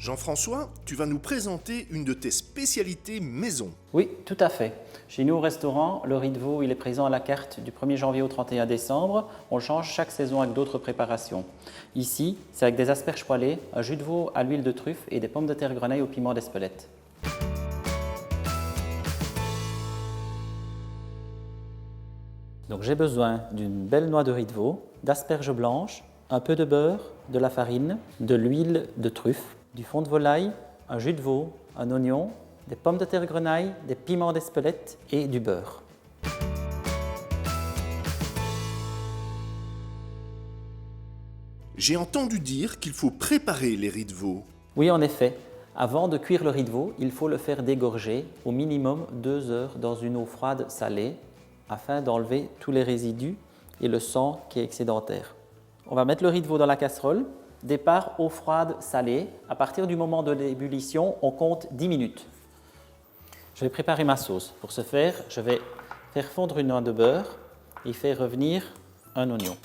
Jean-François, tu vas nous présenter une de tes spécialités maison. Oui, tout à fait. Chez nous au restaurant, le riz de veau il est présent à la carte du 1er janvier au 31 décembre. On le change chaque saison avec d'autres préparations. Ici, c'est avec des asperges poêlées, un jus de veau à l'huile de truffe et des pommes de terre grenaille au piment d'Espelette. Donc j'ai besoin d'une belle noix de riz de veau, d'asperges blanches, un peu de beurre, de la farine, de l'huile de truffe, du fond de volaille, un jus de veau, un oignon, des pommes de terre grenaille, des piments d'Espelette et du beurre. J'ai entendu dire qu'il faut préparer les riz de veau. Oui, en effet. Avant de cuire le riz de veau, il faut le faire dégorger au minimum 2 heures dans une eau froide salée afin d'enlever tous les résidus et le sang qui est excédentaire. On va mettre le riz de veau dans la casserole. Départ eau froide salée. À partir du moment de l'ébullition, on compte 10 minutes. Je vais préparer ma sauce. Pour ce faire, je vais faire fondre une noix de beurre et faire revenir un oignon.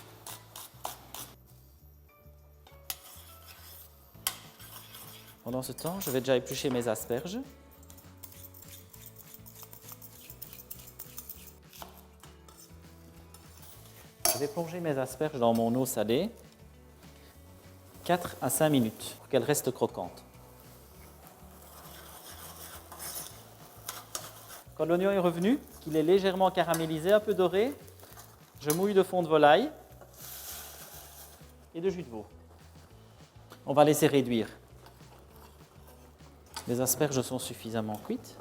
Pendant ce temps, je vais déjà éplucher mes asperges. Je vais plonger mes asperges dans mon eau salée 4 à 5 minutes pour qu'elles restent croquantes. Quand l'oignon est revenu, qu'il est légèrement caramélisé, un peu doré, je mouille de fond de volaille et de jus de veau. On va laisser réduire. Les asperges sont suffisamment cuites.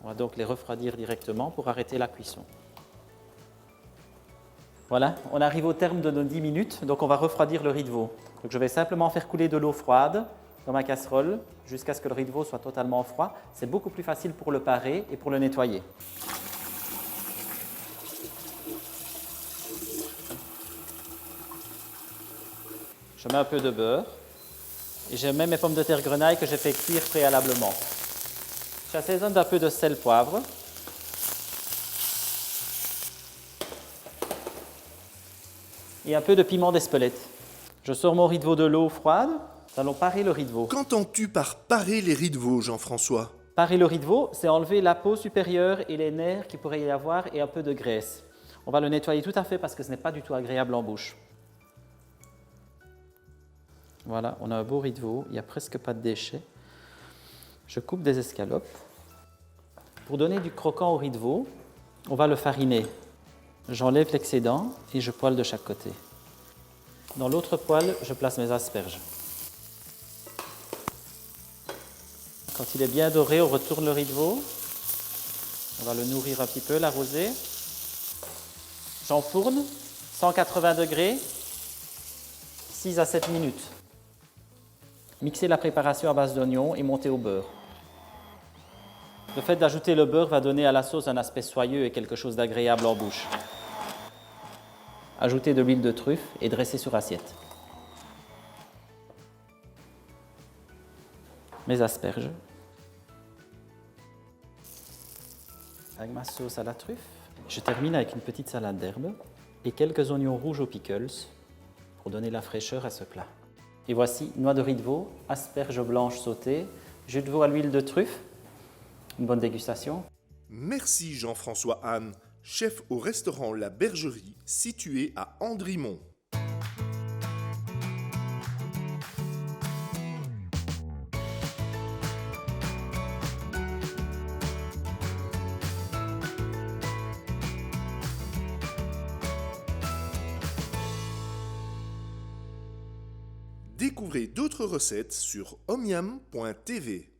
On va donc les refroidir directement pour arrêter la cuisson. Voilà, on arrive au terme de nos 10 minutes, donc on va refroidir le riz de veau. Donc je vais simplement faire couler de l'eau froide dans ma casserole jusqu'à ce que le riz de veau soit totalement froid. C'est beaucoup plus facile pour le parer et pour le nettoyer. Je mets un peu de beurre et je mets mes pommes de terre grenaille que j'ai fait cuire préalablement. J'assaisonne d'un peu de sel poivre. Et un peu de piment d'Espelette. Je sors mon riz de veau de l'eau froide. Nous allons parer le riz de veau. Qu'entends-tu par parer les riz de veau, Jean-François? Parer le riz de veau, c'est enlever la peau supérieure et les nerfs qu'il pourrait y avoir et un peu de graisse. On va le nettoyer tout à fait parce que ce n'est pas du tout agréable en bouche. Voilà, on a un beau riz de veau, il n'y a presque pas de déchets. Je coupe des escalopes. Pour donner du croquant au riz de veau, on va le fariner. J'enlève l'excédent et je poêle de chaque côté. Dans l'autre poêle, je place mes asperges. Quand il est bien doré, on retourne le riz de veau. On va le nourrir un petit peu, l'arroser. J'enfourne, 180 degrés, 6 à 7 minutes. Mixer la préparation à base d'oignons et monter au beurre. Le fait d'ajouter le beurre va donner à la sauce un aspect soyeux et quelque chose d'agréable en bouche. Ajouter de l'huile de truffe et dresser sur assiette. Mes asperges. Avec ma sauce à la truffe. Je termine avec une petite salade d'herbes et quelques oignons rouges aux pickles pour donner la fraîcheur à ce plat. Et voici noix de riz de veau, asperges blanches sautées, jus de veau à l'huile de truffe. Une bonne dégustation. Merci Jean-François Anne, chef au restaurant La Bergerie, situé à Andrimont. Découvrez d'autres recettes sur omniam.tv.